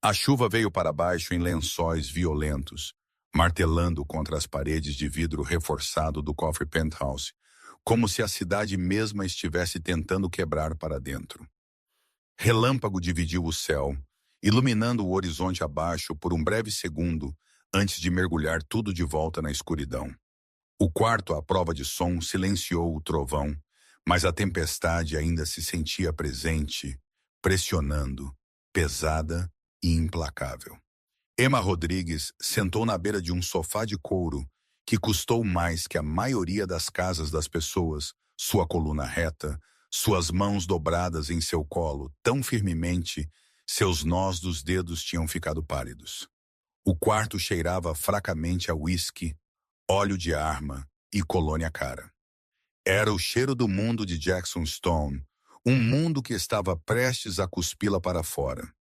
A chuva veio para baixo em lençóis violentos, martelando contra as paredes de vidro reforçado do cofre penthouse, como se a cidade mesma estivesse tentando quebrar para dentro. Relâmpago dividiu o céu, iluminando o horizonte abaixo por um breve segundo antes de mergulhar tudo de volta na escuridão. O quarto à prova de som silenciou o trovão, mas a tempestade ainda se sentia presente, pressionando, pesada e implacável. Emma Rodrigues sentou na beira de um sofá de couro que custou mais que a maioria das casas das pessoas, sua coluna reta, suas mãos dobradas em seu colo tão firmemente, seus nós dos dedos tinham ficado pálidos. O quarto cheirava fracamente a uísque, óleo de arma e colônia cara. Era o cheiro do mundo de Jackson Stone, um mundo que estava prestes a cuspi-la para fora.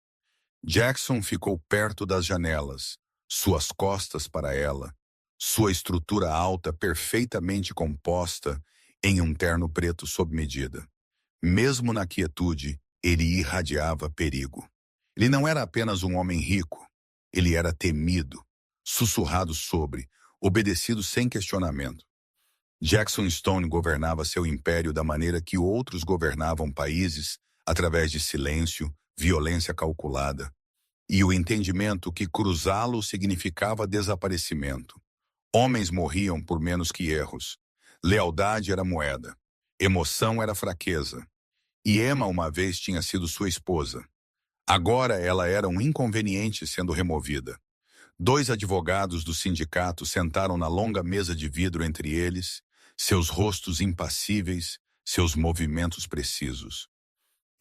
Jackson ficou perto das janelas, suas costas para ela, sua estrutura alta perfeitamente composta em um terno preto sob medida. Mesmo na quietude, ele irradiava perigo. Ele não era apenas um homem rico, ele era temido, sussurrado sobre, obedecido sem questionamento. Jackson Stone governava seu império da maneira que outros governavam países, através de silêncio, violência calculada, e o entendimento que cruzá-lo significava desaparecimento. Homens morriam por menos que erros. Lealdade era moeda. Emoção era fraqueza. E Emma uma vez tinha sido sua esposa. Agora ela era um inconveniente sendo removida. Dois advogados do sindicato sentaram na longa mesa de vidro entre eles, seus rostos impassíveis, seus movimentos precisos.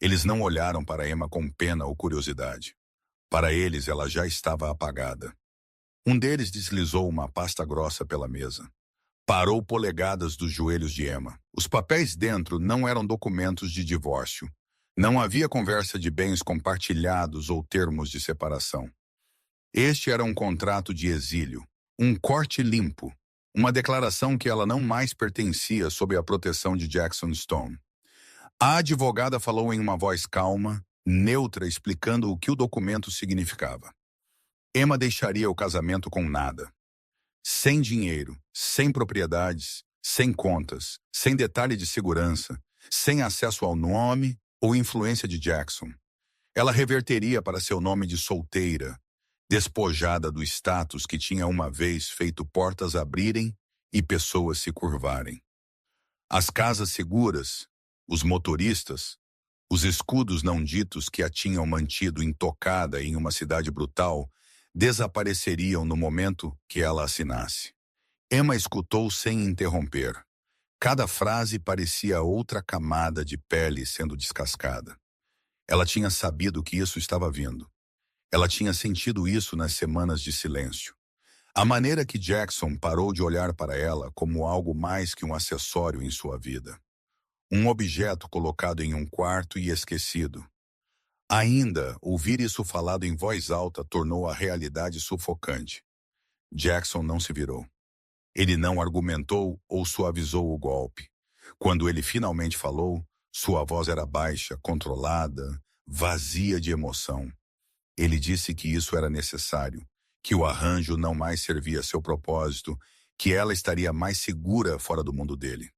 Eles não olharam para Emma com pena ou curiosidade. Para eles, ela já estava apagada. Um deles deslizou uma pasta grossa pela mesa. Parou polegadas dos joelhos de Emma. Os papéis dentro não eram documentos de divórcio. Não havia conversa de bens compartilhados ou termos de separação. Este era um contrato de exílio, um corte limpo, uma declaração que ela não mais pertencia sob a proteção de Jackson Stone. A advogada falou em uma voz calma, neutra, explicando o que o documento significava. Emma deixaria o casamento com nada. Sem dinheiro, sem propriedades, sem contas, sem detalhe de segurança, sem acesso ao nome ou influência de Jackson. Ela reverteria para seu nome de solteira, despojada do status que tinha uma vez feito portas abrirem e pessoas se curvarem. As casas seguras, os motoristas, os escudos não ditos que a tinham mantido intocada em uma cidade brutal, desapareceriam no momento que ela assinasse. Emma escutou sem interromper. Cada frase parecia outra camada de pele sendo descascada. Ela tinha sabido que isso estava vindo. Ela tinha sentido isso nas semanas de silêncio. A maneira que Jackson parou de olhar para ela como algo mais que um acessório em sua vida. Um objeto colocado em um quarto e esquecido. Ainda, ouvir isso falado em voz alta tornou a realidade sufocante. Jackson não se virou. Ele não argumentou ou suavizou o golpe. Quando ele finalmente falou, sua voz era baixa, controlada, vazia de emoção. Ele disse que isso era necessário, que o arranjo não mais servia a seu propósito, que ela estaria mais segura fora do mundo dele.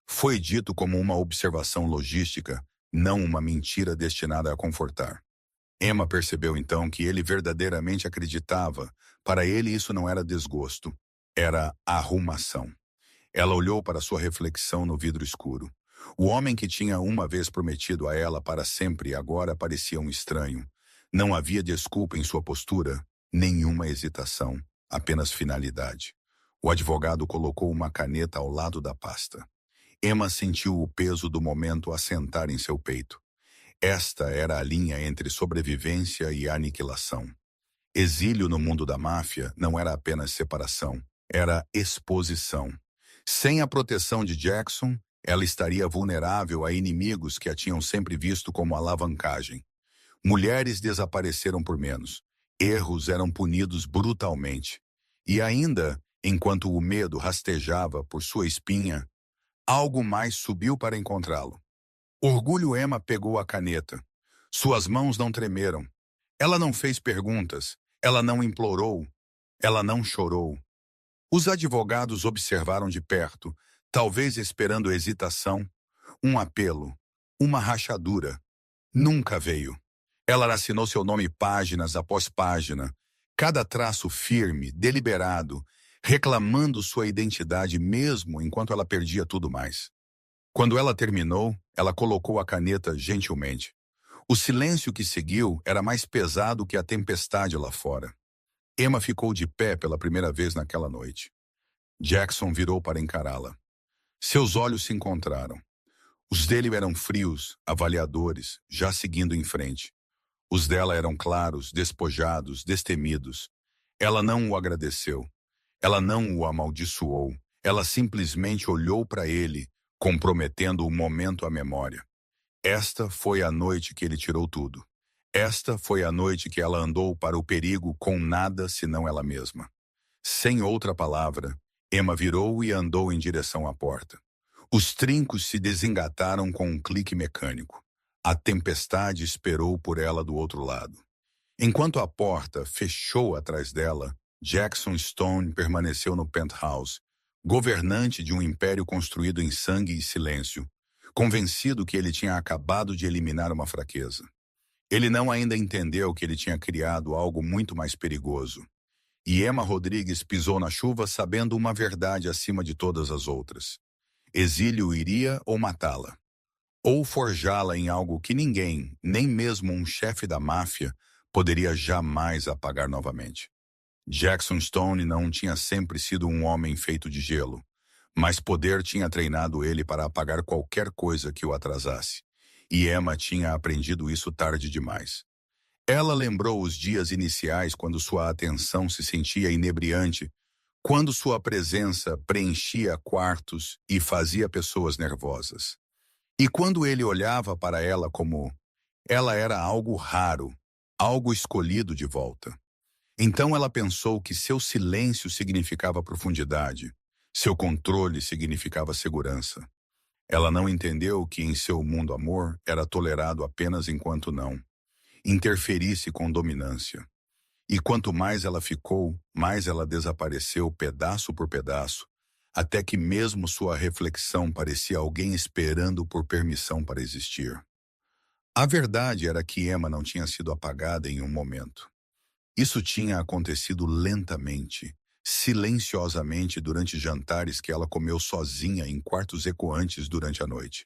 Foi dito como uma observação logística, não uma mentira destinada a confortar. Emma percebeu então que ele verdadeiramente acreditava. Para ele isso não era desgosto, era arrumação. Ela olhou para sua reflexão no vidro escuro. O homem que tinha uma vez prometido a ela para sempre agora parecia um estranho. Não havia desculpa em sua postura, nenhuma hesitação, apenas finalidade. O advogado colocou uma caneta ao lado da pasta. Emma sentiu o peso do momento assentar em seu peito. Esta era a linha entre sobrevivência e aniquilação. Exílio no mundo da máfia não era apenas separação, era exposição. Sem a proteção de Jackson, ela estaria vulnerável a inimigos que a tinham sempre visto como alavancagem. Mulheres desapareceram por menos. Erros eram punidos brutalmente. E ainda, enquanto o medo rastejava por sua espinha, algo mais subiu para encontrá-lo. Orgulho. Emma pegou a caneta. Suas mãos não tremeram. Ela não fez perguntas, ela não implorou, ela não chorou. Os advogados observaram de perto, talvez esperando hesitação, um apelo, uma rachadura. Nunca veio. Ela assinou seu nome páginas após página, cada traço firme, deliberado, reclamando sua identidade mesmo enquanto ela perdia tudo mais. Quando ela terminou, ela colocou a caneta gentilmente. O silêncio que seguiu era mais pesado que a tempestade lá fora. Emma ficou de pé pela primeira vez naquela noite. Jackson virou para encará-la. Seus olhos se encontraram. Os dele eram frios, avaliadores, já seguindo em frente. Os dela eram claros, despojados, destemidos. Ela não o agradeceu. Ela não o amaldiçoou. Ela simplesmente olhou para ele, comprometendo o momento à memória. Esta foi a noite que ele tirou tudo. Esta foi a noite que ela andou para o perigo com nada senão ela mesma. Sem outra palavra, Emma virou e andou em direção à porta. Os trincos se desengataram com um clique mecânico. A tempestade esperou por ela do outro lado. Enquanto a porta fechou atrás dela, Jackson Stone permaneceu no penthouse, governante de um império construído em sangue e silêncio, convencido que ele tinha acabado de eliminar uma fraqueza. Ele não ainda entendeu que ele tinha criado algo muito mais perigoso. E Emma Rodrigues pisou na chuva sabendo uma verdade acima de todas as outras. Exílio iria ou matá-la, ou forjá-la em algo que ninguém, nem mesmo um chefe da máfia, poderia jamais apagar novamente. Jackson Stone não tinha sempre sido um homem feito de gelo, mas poder tinha treinado ele para apagar qualquer coisa que o atrasasse. E Emma tinha aprendido isso tarde demais. Ela lembrou os dias iniciais quando sua atenção se sentia inebriante, quando sua presença preenchia quartos e fazia pessoas nervosas. E quando ele olhava para ela como ela era algo raro, algo escolhido de volta. Então ela pensou que seu silêncio significava profundidade, seu controle significava segurança. Ela não entendeu que em seu mundo amor era tolerado apenas enquanto não interferisse com dominância. E quanto mais ela ficou, mais ela desapareceu pedaço por pedaço, até que mesmo sua reflexão parecia alguém esperando por permissão para existir. A verdade era que Emma não tinha sido apagada em um momento. Isso tinha acontecido lentamente, silenciosamente durante jantares que ela comeu sozinha em quartos ecoantes durante a noite.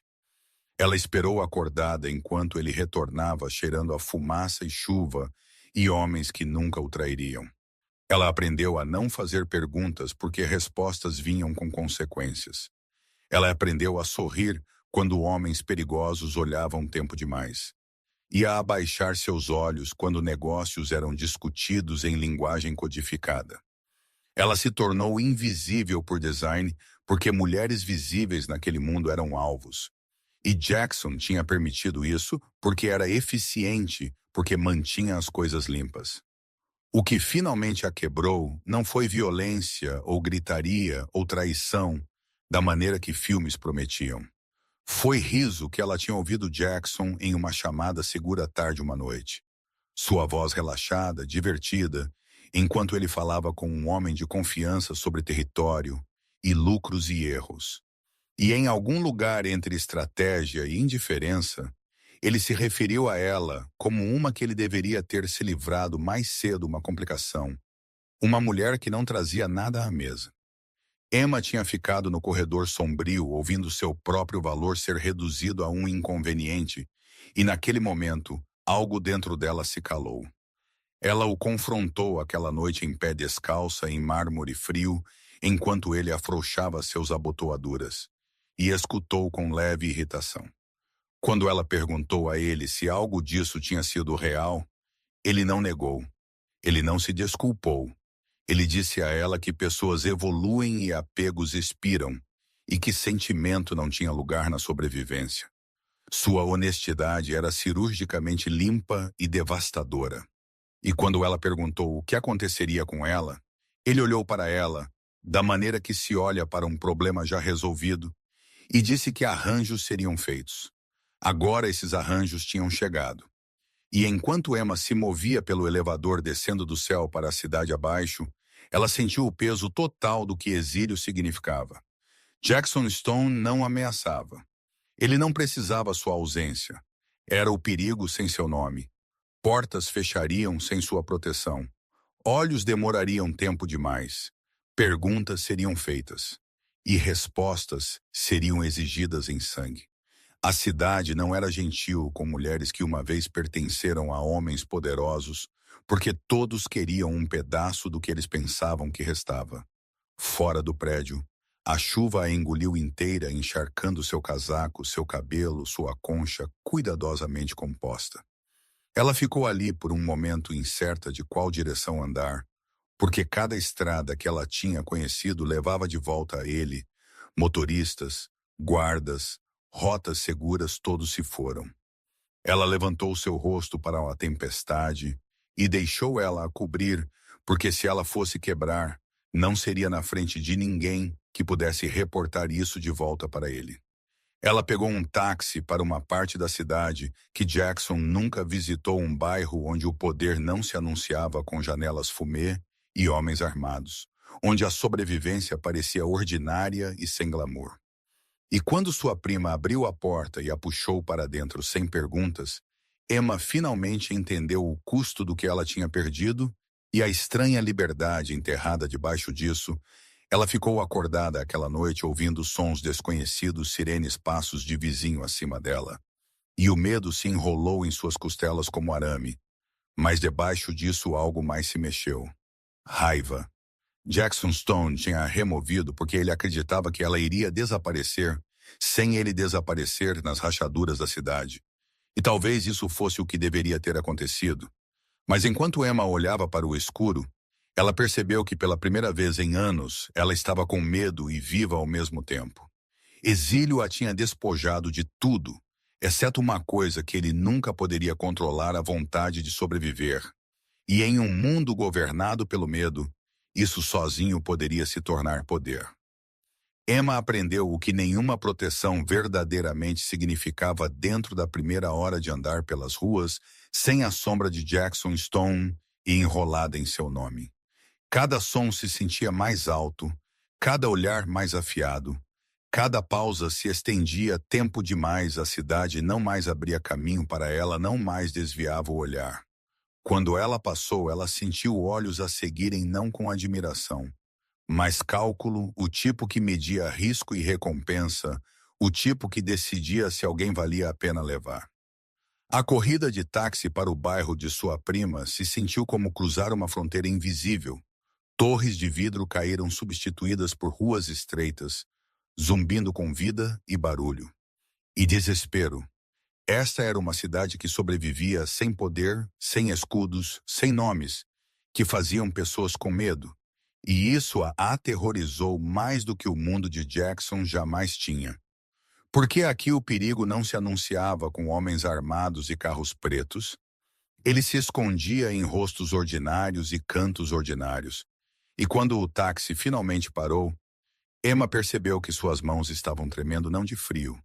Ela esperou acordada enquanto ele retornava cheirando a fumaça e chuva e homens que nunca o trairiam. Ela aprendeu a não fazer perguntas porque respostas vinham com consequências. Ela aprendeu a sorrir quando homens perigosos olhavam tempo demais. E a abaixar seus olhos quando negócios eram discutidos em linguagem codificada. Ela se tornou invisível por design porque mulheres visíveis naquele mundo eram alvos. E Jackson tinha permitido isso porque era eficiente, porque mantinha as coisas limpas. O que finalmente a quebrou não foi violência ou gritaria ou traição, da maneira que filmes prometiam. Foi riso que ela tinha ouvido Jackson em uma chamada segura tarde uma noite. Sua voz relaxada, divertida, enquanto ele falava com um homem de confiança sobre território e lucros e erros. E em algum lugar entre estratégia e indiferença, ele se referiu a ela como uma que ele deveria ter se livrado mais cedo uma complicação. Uma mulher que não trazia nada à mesa. Emma tinha ficado no corredor sombrio, ouvindo seu próprio valor ser reduzido a um inconveniente, e naquele momento, algo dentro dela se calou. Ela o confrontou aquela noite em pé descalça em mármore frio, enquanto ele afrouxava seus abotoaduras, e escutou com leve irritação. Quando ela perguntou a ele se algo disso tinha sido real, ele não negou. Ele não se desculpou. Ele disse a ela que pessoas evoluem e apegos expiram, e que sentimento não tinha lugar na sobrevivência. Sua honestidade era cirurgicamente limpa e devastadora. E quando ela perguntou o que aconteceria com ela, ele olhou para ela, da maneira que se olha para um problema já resolvido, e disse que arranjos seriam feitos. Agora esses arranjos tinham chegado. E enquanto Emma se movia pelo elevador descendo do céu para a cidade abaixo, ela sentiu o peso total do que exílio significava. Jackson Stone não ameaçava. Ele não precisava sua ausência. Era o perigo sem seu nome. Portas fechariam sem sua proteção. Olhos demorariam tempo demais. Perguntas seriam feitas. E respostas seriam exigidas em sangue. A cidade não era gentil com mulheres que uma vez pertenceram a homens poderosos, porque todos queriam um pedaço do que eles pensavam que restava. Fora do prédio, a chuva a engoliu inteira, encharcando seu casaco, seu cabelo, sua concha cuidadosamente composta. Ela ficou ali por um momento incerta de qual direção andar, porque cada estrada que ela tinha conhecido levava de volta a ele. Motoristas, guardas, rotas seguras, todos se foram. Ela levantou seu rosto para a tempestade e deixou ela a cobrir, porque se ela fosse quebrar, não seria na frente de ninguém que pudesse reportar isso de volta para ele. Ela pegou um táxi para uma parte da cidade que Jackson nunca visitou, um bairro onde o poder não se anunciava com janelas fumê e homens armados, onde a sobrevivência parecia ordinária e sem glamour. E quando sua prima abriu a porta e a puxou para dentro sem perguntas, Emma finalmente entendeu o custo do que ela tinha perdido e a estranha liberdade enterrada debaixo disso. Ela ficou acordada aquela noite ouvindo sons desconhecidos, sirenes, passos de vizinho acima dela. E o medo se enrolou em suas costelas como arame. Mas debaixo disso algo mais se mexeu. Raiva. Jackson Stone tinha a removido porque ele acreditava que ela iria desaparecer sem ele desaparecer nas rachaduras da cidade. E talvez isso fosse o que deveria ter acontecido. Mas enquanto Emma olhava para o escuro, ela percebeu que pela primeira vez em anos ela estava com medo e viva ao mesmo tempo. Exílio a tinha despojado de tudo, exceto uma coisa que ele nunca poderia controlar: a vontade de sobreviver. E em um mundo governado pelo medo, isso sozinho poderia se tornar poder. Emma aprendeu o que nenhuma proteção verdadeiramente significava dentro da primeira hora de andar pelas ruas sem a sombra de Jackson Stone e enrolada em seu nome. Cada som se sentia mais alto, cada olhar mais afiado, cada pausa se estendia tempo demais, a cidade não mais abria caminho para ela, não mais desviava o olhar. Quando ela passou, ela sentiu olhos a seguirem não com admiração, mas cálculo, o tipo que media risco e recompensa, o tipo que decidia se alguém valia a pena levar. A corrida de táxi para o bairro de sua prima se sentiu como cruzar uma fronteira invisível. Torres de vidro caíram substituídas por ruas estreitas, zumbindo com vida e barulho. E desespero. Esta era uma cidade que sobrevivia sem poder, sem escudos, sem nomes, que faziam pessoas com medo. E isso a aterrorizou mais do que o mundo de Jackson jamais tinha. Porque aqui o perigo não se anunciava com homens armados e carros pretos. Ele se escondia em rostos ordinários e cantos ordinários. E quando o táxi finalmente parou, Emma percebeu que suas mãos estavam tremendo não de frio,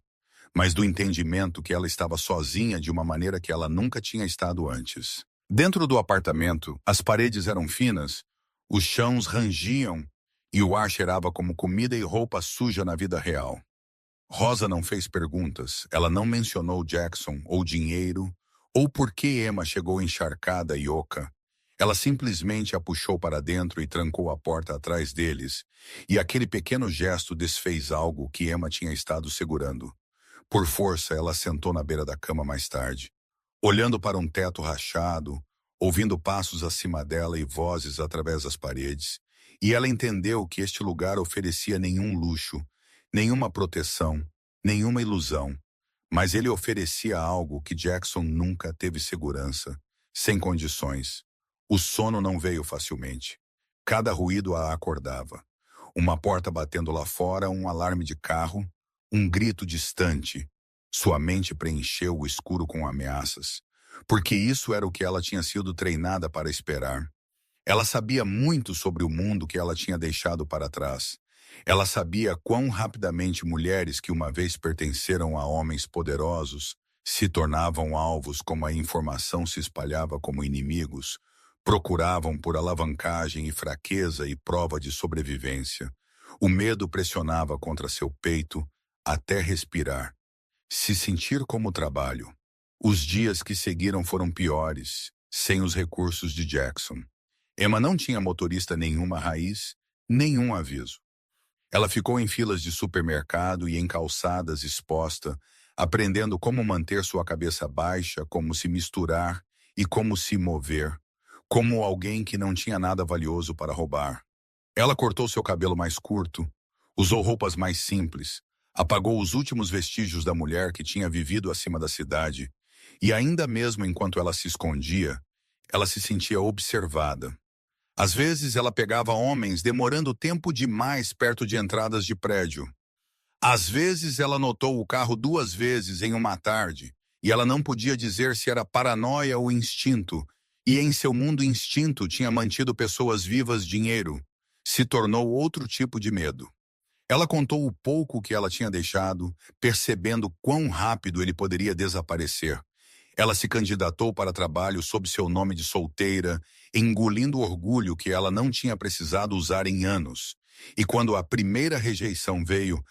mas do entendimento que ela estava sozinha de uma maneira que ela nunca tinha estado antes. Dentro do apartamento, as paredes eram finas, os chãos rangiam e o ar cheirava como comida e roupa suja na vida real. Rosa não fez perguntas, ela não mencionou Jackson ou dinheiro, ou por que Emma chegou encharcada e oca. Ela simplesmente a puxou para dentro e trancou a porta atrás deles, e aquele pequeno gesto desfez algo que Emma tinha estado segurando. Por força, ela sentou na beira da cama mais tarde, olhando para um teto rachado, ouvindo passos acima dela e vozes através das paredes, e ela entendeu que este lugar oferecia nenhum luxo, nenhuma proteção, nenhuma ilusão, mas ele oferecia algo que Jackson nunca teve: segurança, sem condições. O sono não veio facilmente. Cada ruído a acordava. Uma porta batendo lá fora, um alarme de carro, um grito distante. Sua mente preencheu o escuro com ameaças, porque isso era o que ela tinha sido treinada para esperar. Ela sabia muito sobre o mundo que ela tinha deixado para trás. Ela sabia quão rapidamente mulheres que uma vez pertenceram a homens poderosos Se tornavam alvos como a informação se espalhava como inimigos, procuravam por alavancagem e fraqueza e prova de sobrevivência. O medo pressionava contra seu peito até respirar, se sentir como trabalho. Os dias que seguiram foram piores, sem os recursos de Jackson. Emma não tinha motorista nenhuma raiz, nenhum aviso. Ela ficou em filas de supermercado e em calçadas exposta, aprendendo como manter sua cabeça baixa, como se misturar e como se mover, como alguém que não tinha nada valioso para roubar. Ela cortou seu cabelo mais curto, usou roupas mais simples, apagou os últimos vestígios da mulher que tinha vivido acima da cidade, e ainda mesmo enquanto ela se escondia, ela se sentia observada. Às vezes ela pegava homens demorando tempo demais perto de entradas de prédio. Às vezes ela notou o carro 2 vezes em uma tarde, e ela não podia dizer se era paranoia ou instinto, e em seu mundo instinto tinha mantido pessoas vivas dinheiro. Se tornou outro tipo de medo. Ela contou o pouco que ela tinha deixado, percebendo quão rápido ele poderia desaparecer. Ela se candidatou para trabalho sob seu nome de solteira, engolindo o orgulho que ela não tinha precisado usar em anos. E quando a primeira rejeição veio,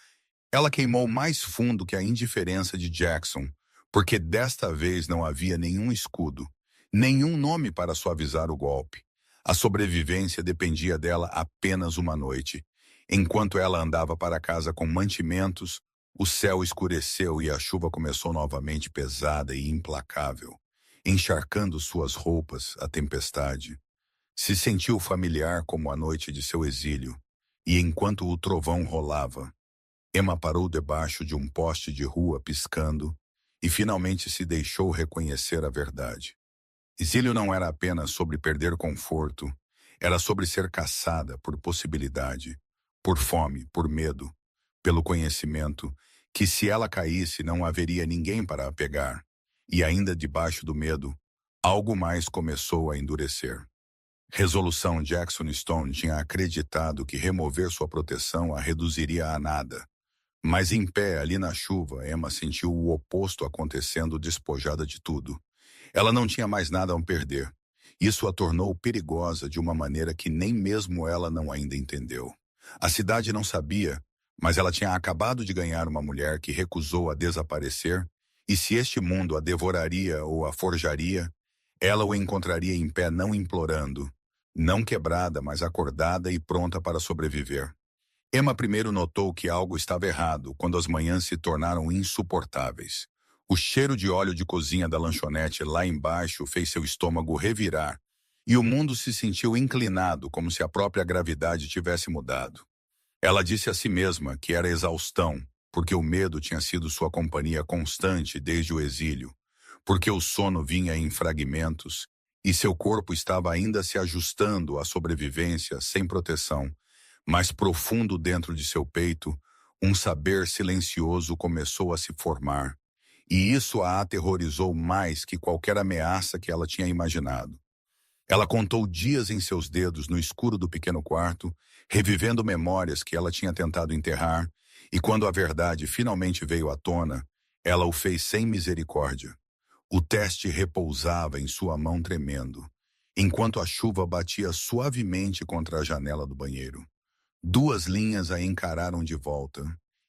ela queimou mais fundo que a indiferença de Jackson, porque desta vez não havia nenhum escudo, nenhum nome para suavizar o golpe. A sobrevivência dependia dela apenas uma noite. Enquanto ela andava para casa com mantimentos, o céu escureceu e a chuva começou novamente pesada e implacável, encharcando suas roupas, a tempestade. Se sentiu familiar como a noite de seu exílio, e enquanto o trovão rolava, Emma parou debaixo de um poste de rua piscando e finalmente se deixou reconhecer a verdade. Exílio não era apenas sobre perder conforto, era sobre ser caçada por possibilidade, por fome, por medo, pelo conhecimento que se ela caísse não haveria ninguém para a pegar. E ainda debaixo do medo, algo mais começou a endurecer. Resolução Jackson Stone tinha acreditado que remover sua proteção a reduziria a nada. Mas em pé, ali na chuva, Emma sentiu o oposto acontecendo, despojada de tudo. Ela não tinha mais nada a perder. Isso a tornou perigosa de uma maneira que nem mesmo ela não ainda entendeu. A cidade não sabia, mas ela tinha acabado de ganhar uma mulher que recusou a desaparecer, e se este mundo a devoraria ou a forjaria, ela o encontraria em pé não implorando, não quebrada, mas acordada e pronta para sobreviver. Emma primeiro notou que algo estava errado quando as manhãs se tornaram insuportáveis. O cheiro de óleo de cozinha da lanchonete lá embaixo fez seu estômago revirar, e o mundo se sentiu inclinado como se a própria gravidade tivesse mudado. Ela disse a si mesma que era exaustão, porque o medo tinha sido sua companhia constante desde o exílio, porque o sono vinha em fragmentos, e seu corpo estava ainda se ajustando à sobrevivência sem proteção. Mas profundo dentro de seu peito, um saber silencioso começou a se formar, e isso a aterrorizou mais que qualquer ameaça que ela tinha imaginado. Ela contou dias em seus dedos no escuro do pequeno quarto, revivendo memórias que ela tinha tentado enterrar, e quando a verdade finalmente veio à tona, ela o fez sem misericórdia. O teste repousava em sua mão tremendo, enquanto a chuva batia suavemente contra a janela do banheiro. 2 linhas a encararam de volta,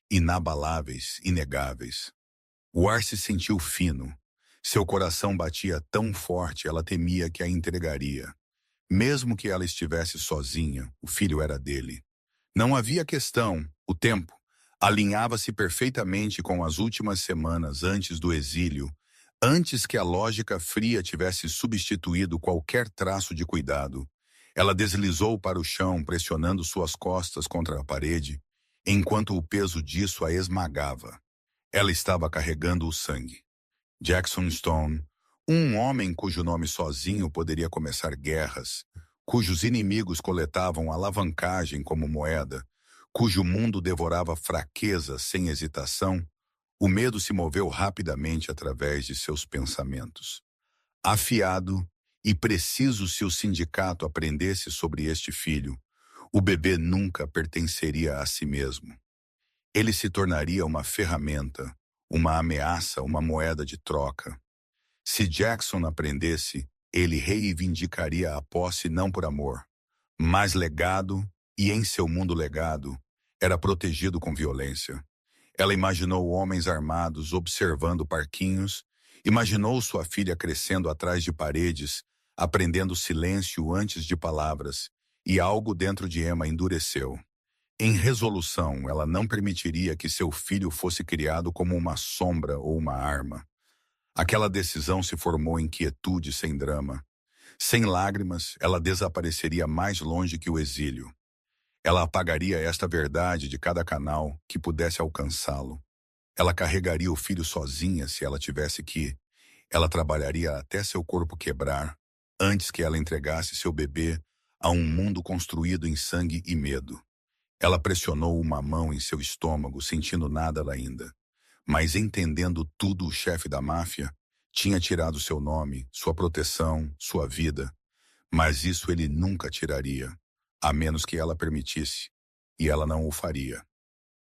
inabaláveis, inegáveis. O ar se sentiu fino. Seu coração batia tão forte, ela temia que a entregaria. Mesmo que ela estivesse sozinha, o filho era dele. Não havia questão, o tempo alinhava-se perfeitamente com as últimas semanas antes do exílio, antes que a lógica fria tivesse substituído qualquer traço de cuidado. Ela deslizou para o chão, pressionando suas costas contra a parede, enquanto o peso disso a esmagava. Ela estava carregando o sangue. Jackson Stone, um homem cujo nome sozinho poderia começar guerras, cujos inimigos coletavam alavancagem como moeda, cujo mundo devorava fraqueza sem hesitação, o medo se moveu rapidamente através de seus pensamentos. Afiado e preciso se o sindicato aprendesse sobre este filho, o bebê nunca pertenceria a si mesmo. Ele se tornaria uma ferramenta, uma ameaça, uma moeda de troca. Se Jackson aprendesse, ele reivindicaria a posse não por amor, mas legado, e em seu mundo legado, era protegido com violência. Ela imaginou homens armados observando parquinhos, imaginou sua filha crescendo atrás de paredes, aprendendo silêncio antes de palavras, e algo dentro de Emma endureceu. Em resolução, ela não permitiria que seu filho fosse criado como uma sombra ou uma arma. Aquela decisão se formou em quietude sem drama. Sem lágrimas, ela desapareceria mais longe que o exílio. Ela apagaria esta verdade de cada canal que pudesse alcançá-lo. Ela carregaria o filho sozinha se ela tivesse que. Ela trabalharia até seu corpo quebrar, antes que ela entregasse seu bebê a um mundo construído em sangue e medo. Ela pressionou uma mão em seu estômago, sentindo nada ainda. Mas entendendo tudo, o chefe da máfia tinha tirado seu nome, sua proteção, sua vida. Mas isso ele nunca tiraria, a menos que ela permitisse. E ela não o faria.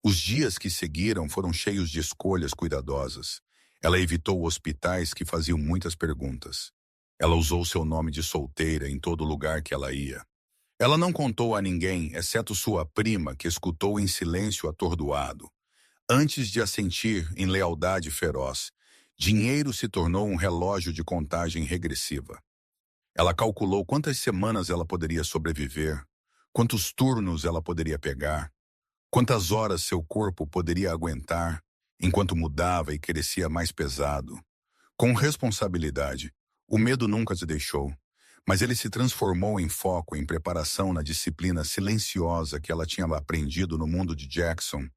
Os dias que seguiram foram cheios de escolhas cuidadosas. Ela evitou hospitais que faziam muitas perguntas. Ela usou seu nome de solteira em todo lugar que ela ia. Ela não contou a ninguém, exceto sua prima, que escutou em silêncio atordoado. Antes de assentir em lealdade feroz, dinheiro se tornou um relógio de contagem regressiva. Ela calculou quantas semanas ela poderia sobreviver, quantos turnos ela poderia pegar, quantas horas seu corpo poderia aguentar, enquanto mudava e crescia mais pesado. Com responsabilidade, o medo nunca se deixou, mas ele se transformou em foco, em preparação na disciplina silenciosa que ela tinha aprendido no mundo de Jackson,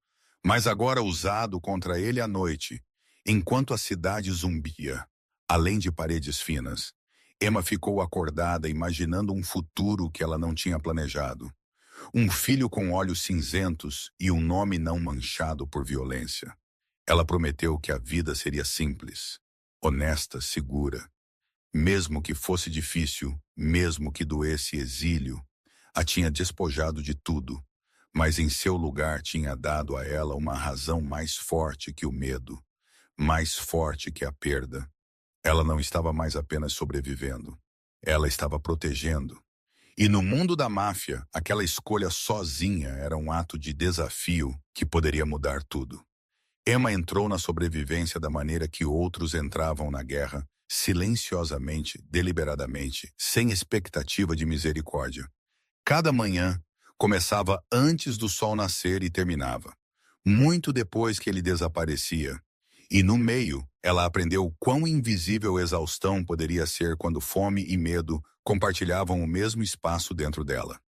mas agora usado contra ele à noite, enquanto a cidade zumbia, além de paredes finas. Emma ficou acordada imaginando um futuro que ela não tinha planejado. Um filho com olhos cinzentos e um nome não manchado por violência. Ela prometeu que a vida seria simples, honesta, segura. Mesmo que fosse difícil, mesmo que doesse exílio, a tinha despojado de tudo, mas em seu lugar tinha dado a ela uma razão mais forte que o medo, mais forte que a perda. Ela não estava mais apenas sobrevivendo, ela estava protegendo. E no mundo da máfia, aquela escolha sozinha era um ato de desafio que poderia mudar tudo. Emma entrou na sobrevivência da maneira que outros entravam na guerra, silenciosamente, deliberadamente, sem expectativa de misericórdia. Cada manhã começava antes do sol nascer e terminava, muito depois que ele desaparecia. E no meio, ela aprendeu quão invisível exaustão poderia ser quando fome e medo compartilhavam o mesmo espaço dentro dela.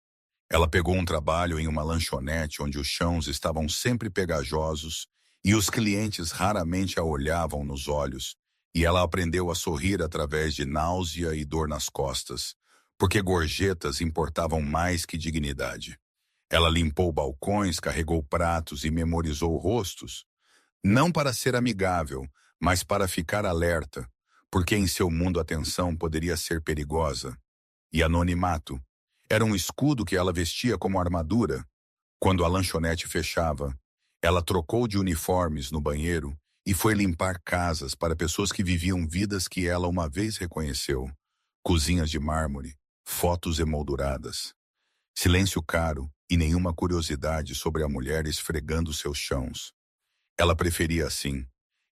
Ela pegou um trabalho em uma lanchonete onde os chãos estavam sempre pegajosos e os clientes raramente a olhavam nos olhos, e ela aprendeu a sorrir através de náusea e dor nas costas, porque gorjetas importavam mais que dignidade. Ela limpou balcões, carregou pratos e memorizou rostos, não para ser amigável, mas para ficar alerta, porque em seu mundo a tensão poderia ser perigosa. E anonimato era um escudo que ela vestia como armadura. Quando a lanchonete fechava, ela trocou de uniformes no banheiro e foi limpar casas para pessoas que viviam vidas que ela uma vez reconheceu. Cozinhas de mármore, fotos emolduradas. Silêncio caro e nenhuma curiosidade sobre a mulher esfregando seus chãos. Ela preferia assim.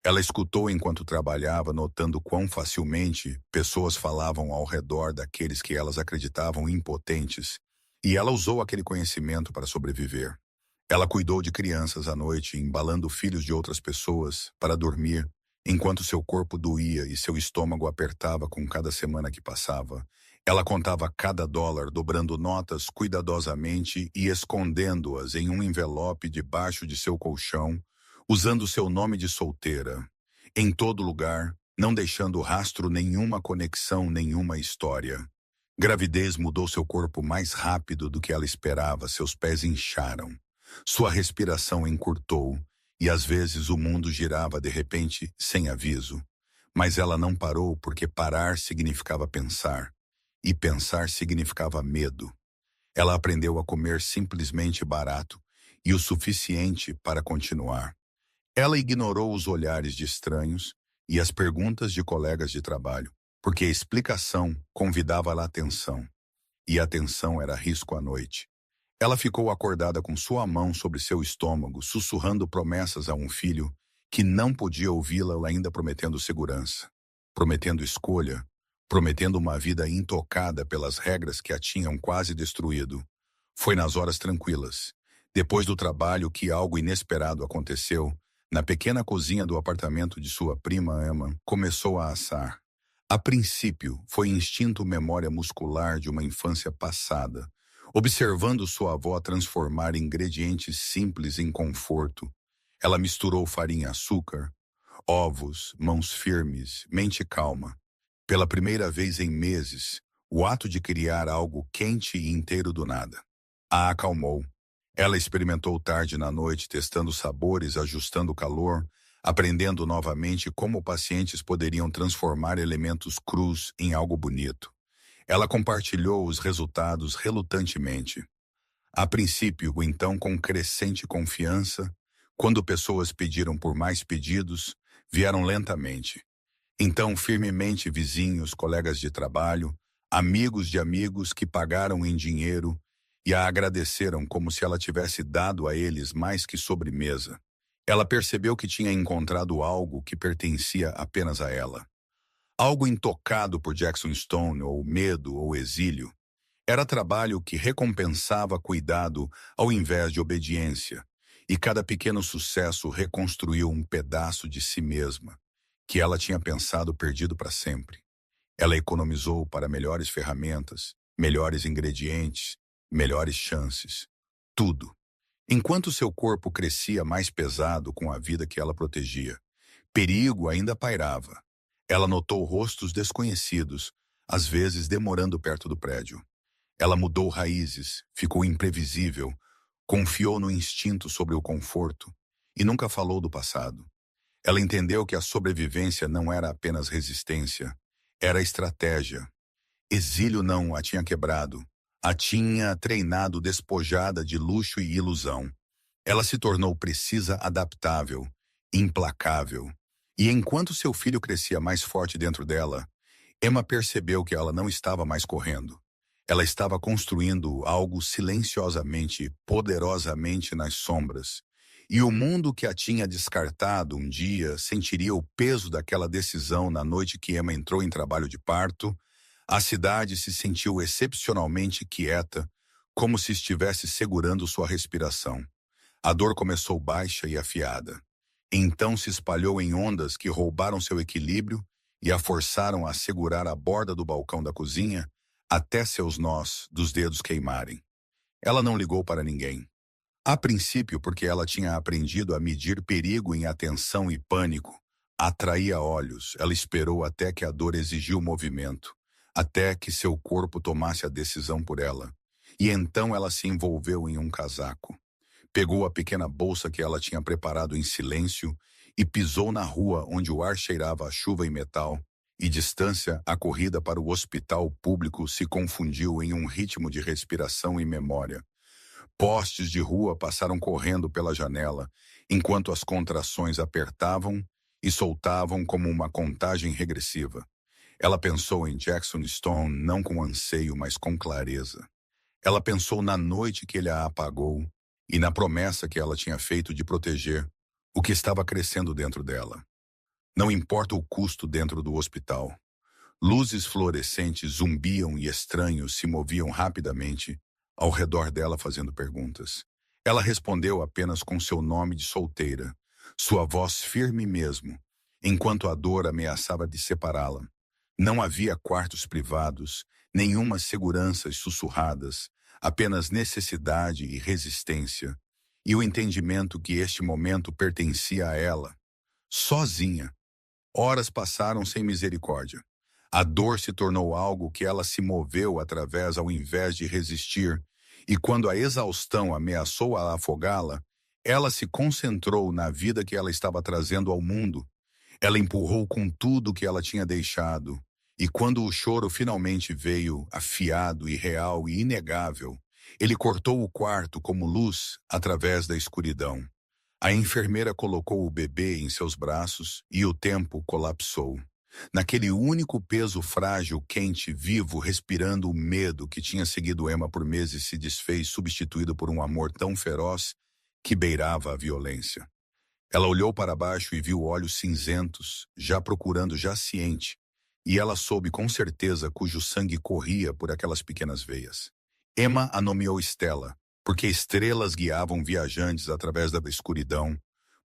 Ela escutou enquanto trabalhava, notando quão facilmente pessoas falavam ao redor daqueles que elas acreditavam impotentes, e ela usou aquele conhecimento para sobreviver. Ela cuidou de crianças à noite, embalando filhos de outras pessoas para dormir, enquanto seu corpo doía e seu estômago apertava com cada semana que passava. Ela contava cada dólar, dobrando notas cuidadosamente e escondendo-as em um envelope debaixo de seu colchão, usando seu nome de solteira, em todo lugar, não deixando rastro nenhuma conexão, nenhuma história. Gravidez mudou seu corpo mais rápido do que ela esperava, seus pés incharam. Sua respiração encurtou, e às vezes o mundo girava de repente, sem aviso. Mas ela não parou porque parar significava pensar, e pensar significava medo. Ela aprendeu a comer simplesmente barato, e o suficiente para continuar. Ela ignorou os olhares de estranhos e as perguntas de colegas de trabalho, porque a explicação convidava a atenção, e a atenção era risco à noite. Ela ficou acordada com sua mão sobre seu estômago, sussurrando promessas a um filho que não podia ouvi-la, ainda prometendo segurança, prometendo escolha, prometendo uma vida intocada pelas regras que a tinham quase destruído. Foi nas horas tranquilas, depois do trabalho, que algo inesperado aconteceu. Na pequena cozinha do apartamento de sua prima Emma, começou a assar. A princípio, foi instinto memória muscular de uma infância passada, observando sua avó transformar ingredientes simples em conforto. Ela misturou farinha e açúcar, ovos, mãos firmes, mente calma. Pela primeira vez em meses, o ato de criar algo quente e inteiro do nada a acalmou. Ela experimentou tarde na noite, testando sabores, ajustando o calor, aprendendo novamente como pacientes poderiam transformar elementos crus em algo bonito. Ela compartilhou os resultados relutantemente. A princípio, então, com crescente confiança, quando pessoas pediram por mais pedidos, vieram lentamente. Então, firmemente, vizinhos, colegas de trabalho, amigos de amigos que pagaram em dinheiro e a agradeceram como se ela tivesse dado a eles mais que sobremesa. Ela percebeu que tinha encontrado algo que pertencia apenas a ela. Algo intocado por Jackson Stone, ou medo, ou exílio. Era trabalho que recompensava cuidado ao invés de obediência, e cada pequeno sucesso reconstruiu um pedaço de si mesma, que ela tinha pensado perdido para sempre. Ela economizou para melhores ferramentas, melhores ingredientes, melhores chances. Tudo. Enquanto seu corpo crescia mais pesado com a vida que ela protegia, perigo ainda pairava. Ela notou rostos desconhecidos, às vezes demorando perto do prédio. Ela mudou raízes, ficou imprevisível, confiou no instinto sobre o conforto e nunca falou do passado. Ela entendeu que a sobrevivência não era apenas resistência, era estratégia. Exílio não a tinha quebrado, a tinha treinado despojada de luxo e ilusão. Ela se tornou precisa, adaptável, implacável. E enquanto seu filho crescia mais forte dentro dela, Emma percebeu que ela não estava mais correndo. Ela estava construindo algo silenciosamente, poderosamente nas sombras. E o mundo que a tinha descartado um dia sentiria o peso daquela decisão na noite que Emma entrou em trabalho de parto. A cidade se sentiu excepcionalmente quieta, como se estivesse segurando sua respiração. A dor começou baixa e afiada. Então se espalhou em ondas que roubaram seu equilíbrio e a forçaram a segurar a borda do balcão da cozinha até seus nós dos dedos queimarem. Ela não ligou para ninguém. A princípio, porque ela tinha aprendido a medir perigo em atenção e pânico. Atraía olhos, ela esperou até que a dor exigiu movimento, até que seu corpo tomasse a decisão por ela. E então ela se envolveu em um casaco. Pegou a pequena bolsa que ela tinha preparado em silêncio e pisou na rua onde o ar cheirava a chuva e metal, e distância, a corrida para o hospital público se confundiu em um ritmo de respiração e memória. Postes de rua passaram correndo pela janela, enquanto as contrações apertavam e soltavam como uma contagem regressiva. Ela pensou em Jackson Stone não com anseio, mas com clareza. Ela pensou na noite que ele a apagou e na promessa que ela tinha feito de proteger o que estava crescendo dentro dela. Não importa o custo dentro do hospital. Luzes fluorescentes zumbiam e estranhos se moviam rapidamente ao redor dela fazendo perguntas. Ela respondeu apenas com seu nome de solteira, sua voz firme mesmo, enquanto a dor ameaçava de separá-la. Não havia quartos privados, nenhuma seguranças sussurradas, apenas necessidade e resistência, e o entendimento que este momento pertencia a ela, sozinha. Horas passaram sem misericórdia. A dor se tornou algo que ela se moveu através ao invés de resistir, e quando a exaustão ameaçou a afogá-la, ela se concentrou na vida que ela estava trazendo ao mundo. Ela empurrou com tudo que ela tinha deixado, e quando o choro finalmente veio, afiado e real e inegável, ele cortou o quarto como luz através da escuridão. A enfermeira colocou o bebê em seus braços e o tempo colapsou. Naquele único peso frágil, quente, vivo, respirando o medo que tinha seguido Emma por meses se desfez, substituído por um amor tão feroz que beirava a violência. Ela olhou para baixo e viu olhos cinzentos, já procurando, já ciente, e ela soube com certeza cujo sangue corria por aquelas pequenas veias. Emma a nomeou Stella, porque estrelas guiavam viajantes através da escuridão,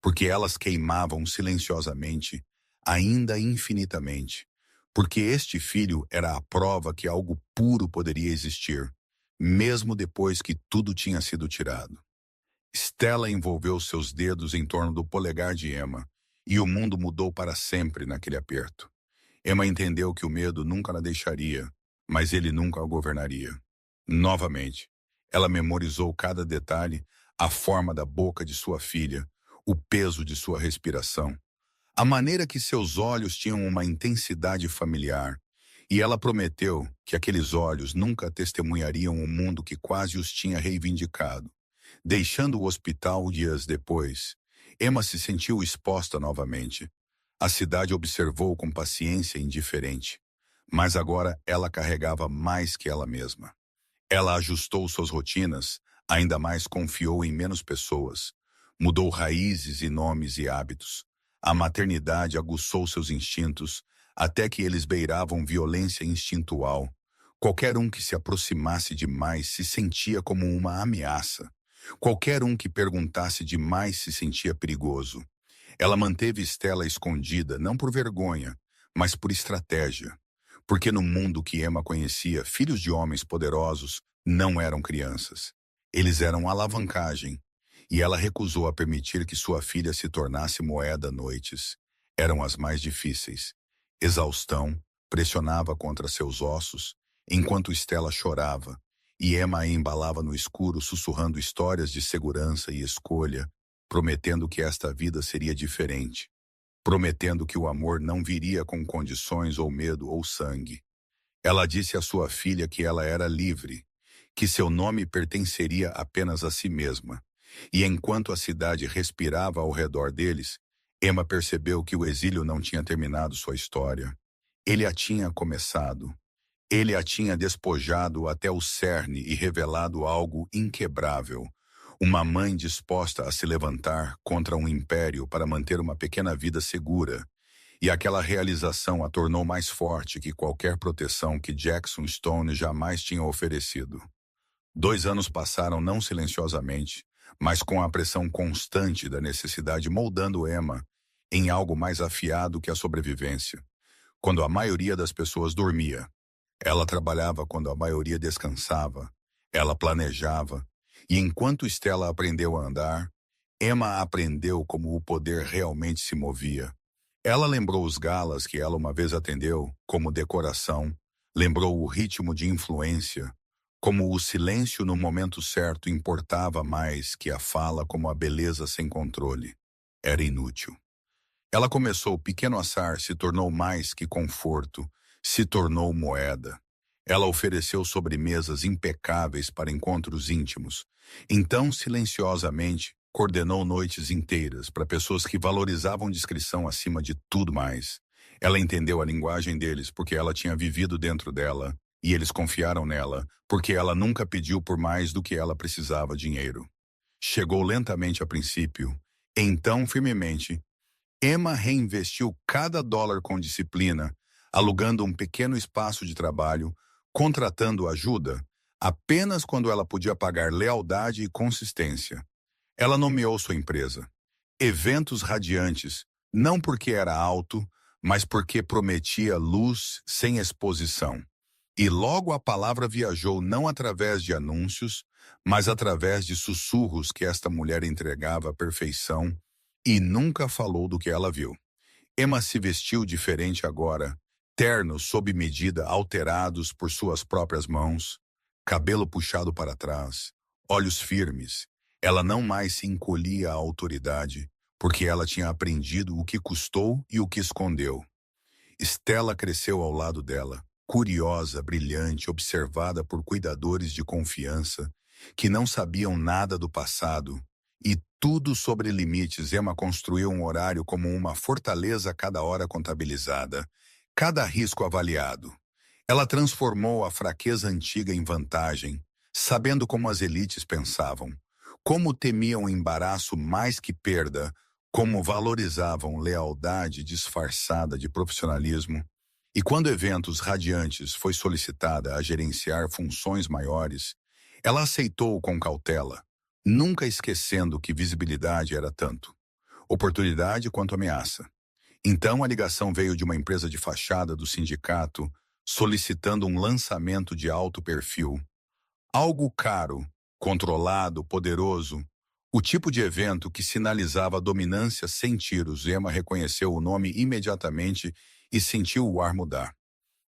porque elas queimavam silenciosamente, ainda infinitamente, porque este filho era a prova que algo puro poderia existir, mesmo depois que tudo tinha sido tirado. Stella envolveu seus dedos em torno do polegar de Emma, e o mundo mudou para sempre naquele aperto. Emma entendeu que o medo nunca a deixaria, mas ele nunca a governaria. Novamente, ela memorizou cada detalhe, a forma da boca de sua filha, o peso de sua respiração, a maneira que seus olhos tinham uma intensidade familiar, e ela prometeu que aqueles olhos nunca testemunhariam o mundo que quase os tinha reivindicado. Deixando o hospital dias depois, Emma se sentiu exposta novamente. A cidade observou com paciência indiferente, mas agora ela carregava mais que ela mesma. Ela ajustou suas rotinas, ainda mais confiou em menos pessoas, mudou raízes e nomes e hábitos. A maternidade aguçou seus instintos, até que eles beiravam violência instintual. Qualquer um que se aproximasse demais se sentia como uma ameaça. Qualquer um que perguntasse demais se sentia perigoso. Ela manteve Stella escondida, não por vergonha, mas por estratégia. Porque no mundo que Emma conhecia, filhos de homens poderosos não eram crianças. Eles eram alavancagem. E ela recusou a permitir que sua filha se tornasse moeda noites. Eram as mais difíceis. Exaustão pressionava contra seus ossos, enquanto Stella chorava, e Emma a embalava no escuro, sussurrando histórias de segurança e escolha, prometendo que esta vida seria diferente, prometendo que o amor não viria com condições ou medo ou sangue. Ela disse à sua filha que ela era livre, que seu nome pertenceria apenas a si mesma. E enquanto a cidade respirava ao redor deles, Emma percebeu que o exílio não tinha terminado sua história. Ele a tinha começado. Ele a tinha despojado até o cerne e revelado algo inquebrável. Uma mãe disposta a se levantar contra um império para manter uma pequena vida segura. E aquela realização a tornou mais forte que qualquer proteção que Jackson Stone jamais tinha oferecido. 2 anos passaram não silenciosamente, mas com a pressão constante da necessidade moldando Emma em algo mais afiado que a sobrevivência. Quando a maioria das pessoas dormia, ela trabalhava quando a maioria descansava, ela planejava, e enquanto Stella aprendeu a andar, Emma aprendeu como o poder realmente se movia. Ela lembrou os galas que ela uma vez atendeu, como decoração, lembrou o ritmo de influência, como o silêncio no momento certo importava mais que a fala, como a beleza sem controle. Era inútil. Ela começou pequeno assar, se tornou mais que conforto, se tornou moeda. Ela ofereceu sobremesas impecáveis para encontros íntimos. Então, silenciosamente, coordenou noites inteiras para pessoas que valorizavam discrição acima de tudo mais. Ela entendeu a linguagem deles porque ela tinha vivido dentro dela, e eles confiaram nela, porque ela nunca pediu por mais do que ela precisava dinheiro. Chegou lentamente a princípio, então firmemente. Emma reinvestiu cada dólar com disciplina, alugando um pequeno espaço de trabalho, contratando ajuda, apenas quando ela podia pagar lealdade e consistência. Ela nomeou sua empresa. Eventos Radiantes, não porque era alto, mas porque prometia luz sem exposição. E logo a palavra viajou não através de anúncios, mas através de sussurros que esta mulher entregava à perfeição e nunca falou do que ela viu. Emma se vestiu diferente agora, ternos sob medida alterados por suas próprias mãos, cabelo puxado para trás, olhos firmes. Ela não mais se encolhia à autoridade, porque ela tinha aprendido o que custou e o que escondeu. Stella cresceu ao lado dela, curiosa, brilhante, observada por cuidadores de confiança, que não sabiam nada do passado, E tudo sobre limites, Emma construiu um horário como uma fortaleza, cada hora contabilizada, cada risco avaliado. Ela transformou a fraqueza antiga em vantagem, sabendo como as elites pensavam, como temiam o embaraço mais que perda, como valorizavam lealdade disfarçada de profissionalismo. E quando eventos radiantes foi solicitada a gerenciar funções maiores, ela aceitou com cautela, nunca esquecendo que visibilidade era tanto oportunidade quanto ameaça. Então a ligação veio de uma empresa de fachada do sindicato, solicitando um lançamento de alto perfil. Algo caro, controlado, poderoso. O tipo de evento que sinalizava dominância sem tiros. Emma reconheceu o nome imediatamente e sentiu o ar mudar.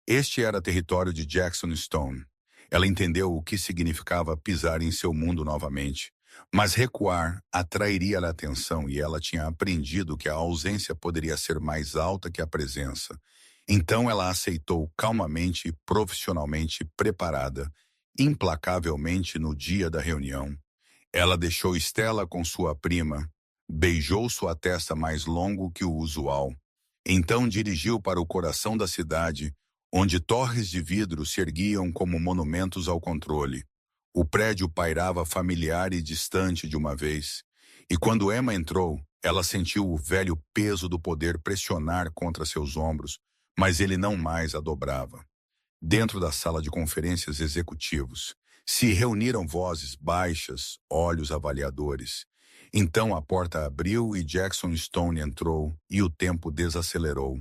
Este era território de Jackson Stone. Ela entendeu o que significava pisar em seu mundo novamente. Mas recuar atrairia a atenção e ela tinha aprendido que a ausência poderia ser mais alta que a presença. Então ela aceitou calmamente e profissionalmente preparada, implacavelmente no dia da reunião. Ela deixou Stella com sua prima, beijou sua testa mais longo que o usual. Então dirigiu para o coração da cidade, onde torres de vidro se erguiam como monumentos ao controle. O prédio pairava familiar e distante de uma vez. E quando Emma entrou, ela sentiu o velho peso do poder pressionar contra seus ombros, mas ele não mais a dobrava. Dentro da sala de conferências executivos, se reuniram vozes baixas, olhos avaliadores. Então a porta abriu e Jackson Stone entrou e o tempo desacelerou.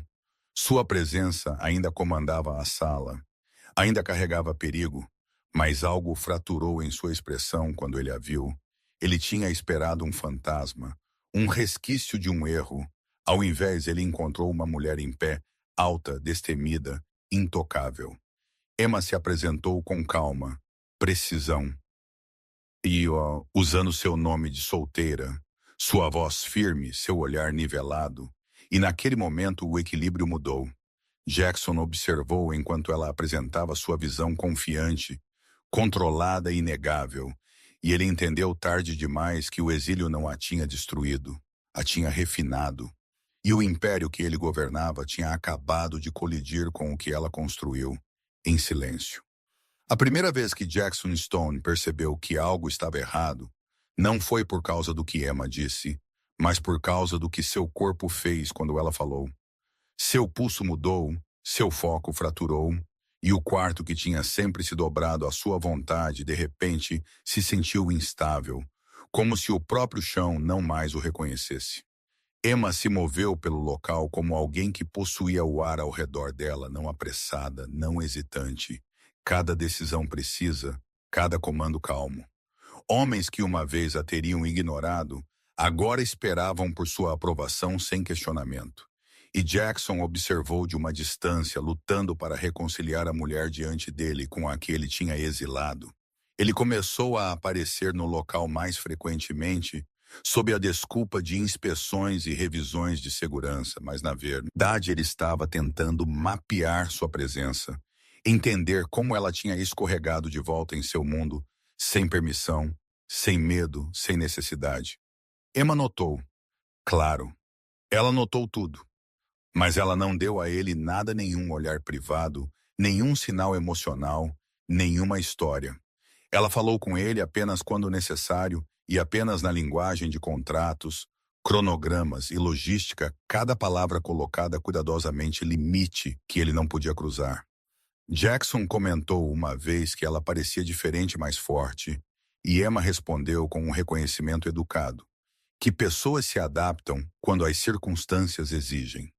Sua presença ainda comandava a sala, ainda carregava perigo, mas algo fraturou em sua expressão quando ele a viu. Ele tinha esperado um fantasma, um resquício de um erro. Ao invés, ele encontrou uma mulher em pé, alta, destemida, intocável. Emma se apresentou com calma, precisão, e, usando seu nome de solteira, sua voz firme, seu olhar nivelado, e naquele momento o equilíbrio mudou. Jackson observou enquanto ela apresentava sua visão confiante, controlada e inegável, e ele entendeu tarde demais que o exílio não a tinha destruído, a tinha refinado, e o império que ele governava tinha acabado de colidir com o que ela construiu, em silêncio. A primeira vez que Jackson Stone percebeu que algo estava errado, não foi por causa do que Emma disse, mas por causa do que seu corpo fez quando ela falou. Seu pulso mudou, seu foco fraturou, e o quarto que tinha sempre se dobrado à sua vontade, de repente, se sentiu instável, como se o próprio chão não mais o reconhecesse. Emma se moveu pelo local como alguém que possuía o ar ao redor dela, não apressada, não hesitante. Cada decisão precisa, cada comando calmo. Homens que uma vez a teriam ignorado, agora esperavam por sua aprovação sem questionamento. E Jackson observou de uma distância, lutando para reconciliar a mulher diante dele com a que ele tinha exilado. Ele começou a aparecer no local mais frequentemente, sob a desculpa de inspeções e revisões de segurança, mas na verdade ele estava tentando mapear sua presença, entender como ela tinha escorregado de volta em seu mundo, sem permissão, sem medo, sem necessidade. Emma notou. Claro, ela notou tudo. Mas ela não deu a ele nada, nenhum olhar privado, nenhum sinal emocional, nenhuma história. Ela falou com ele apenas quando necessário e apenas na linguagem de contratos, cronogramas e logística, cada palavra colocada cuidadosamente limite que ele não podia cruzar. Jackson comentou uma vez que ela parecia diferente e mais forte, e Emma respondeu com um reconhecimento educado, que pessoas se adaptam quando as circunstâncias exigem.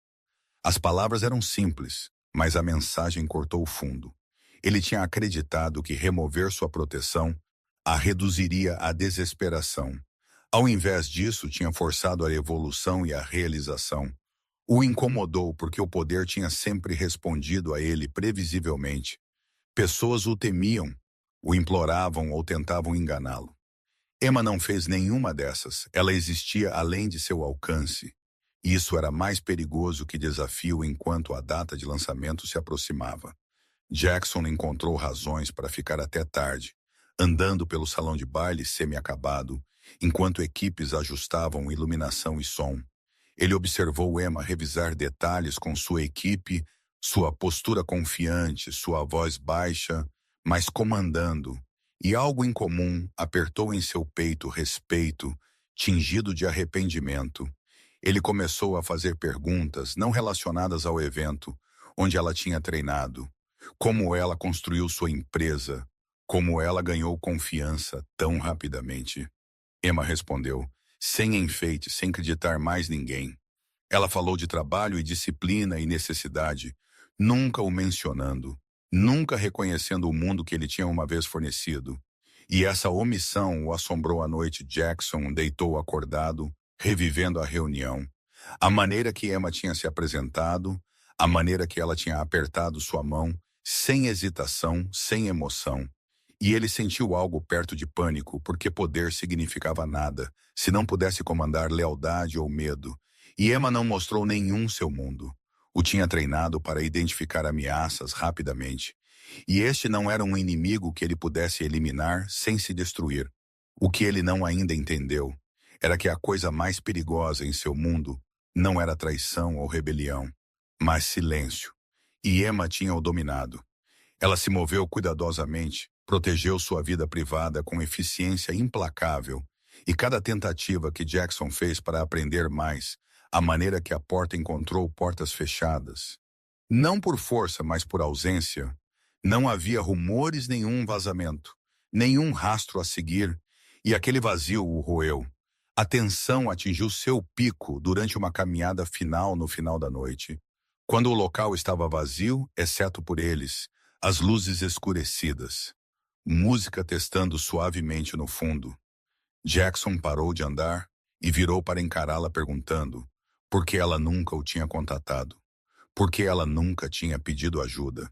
As palavras eram simples, mas a mensagem cortou o fundo. Ele tinha acreditado que remover sua proteção a reduziria à desesperação. Ao invés disso, tinha forçado a evolução e a realização. O incomodou porque o poder tinha sempre respondido a ele previsivelmente. Pessoas o temiam, o imploravam ou tentavam enganá-lo. Emma não fez nenhuma dessas, ela existia além de seu alcance. Isso era mais perigoso que desafio enquanto a data de lançamento se aproximava. Jackson encontrou razões para ficar até tarde, andando pelo salão de baile semi-acabado, enquanto equipes ajustavam iluminação e som. Ele observou Emma revisar detalhes com sua equipe, sua postura confiante, sua voz baixa, mas comandando. E algo incomum apertou em seu peito respeito, tingido de arrependimento. Ele começou a fazer perguntas não relacionadas ao evento, onde ela tinha treinado. Como ela construiu sua empresa, como ela ganhou confiança tão rapidamente. Emma respondeu, sem enfeite, sem acreditar mais ninguém. Ela falou de trabalho e disciplina e necessidade, nunca o mencionando, nunca reconhecendo o mundo que ele tinha uma vez fornecido. E essa omissão o assombrou à noite. Jackson deitou acordado, revivendo a reunião. A maneira que Emma tinha se apresentado, a maneira que ela tinha apertado sua mão, sem hesitação, sem emoção. E ele sentiu algo perto de pânico, porque poder significava nada, se não pudesse comandar lealdade ou medo. E Emma não mostrou nenhum seu mundo. O tinha treinado para identificar ameaças rapidamente. E este não era um inimigo que ele pudesse eliminar sem se destruir. O que ele não ainda entendeu era que a coisa mais perigosa em seu mundo não era traição ou rebelião, mas silêncio. E Emma tinha o dominado. Ela se moveu cuidadosamente, protegeu sua vida privada com eficiência implacável, e cada tentativa que Jackson fez para aprender mais, a maneira que a porta encontrou portas fechadas. Não por força, mas por ausência. Não havia rumores, nenhum vazamento, nenhum rastro a seguir, e aquele vazio o roeu. A tensão atingiu seu pico durante uma caminhada final no final da noite. Quando o local estava vazio, exceto por eles, as luzes escurecidas. Música testando suavemente no fundo. Jackson parou de andar e virou para encará-la perguntando por que ela nunca o tinha contatado, por que ela nunca tinha pedido ajuda.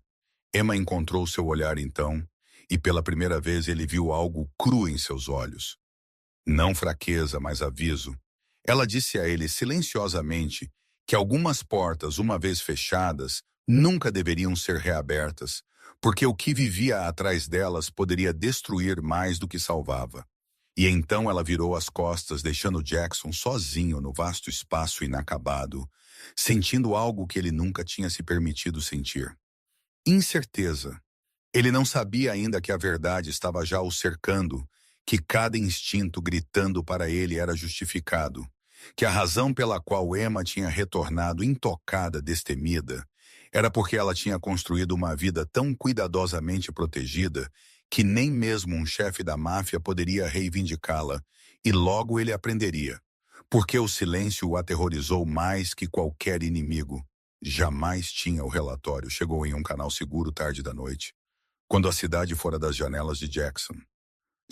Emma encontrou seu olhar então, e pela primeira vez ele viu algo cru em seus olhos. Não fraqueza, mas aviso. Ela disse a ele silenciosamente que algumas portas, uma vez fechadas, nunca deveriam ser reabertas, porque o que vivia atrás delas poderia destruir mais do que salvava. E então ela virou as costas, deixando Jackson sozinho no vasto espaço inacabado, sentindo algo que ele nunca tinha se permitido sentir. Incerteza. Ele não sabia ainda que a verdade estava já o cercando, que cada instinto gritando para ele era justificado, que a razão pela qual Emma tinha retornado intocada, destemida, era porque ela tinha construído uma vida tão cuidadosamente protegida que nem mesmo um chefe da máfia poderia reivindicá-la, e logo ele aprenderia, porque o silêncio o aterrorizou mais que qualquer inimigo. Jamais tinha o relatório, chegou em um canal seguro tarde da noite, quando a cidade fora das janelas de Jackson.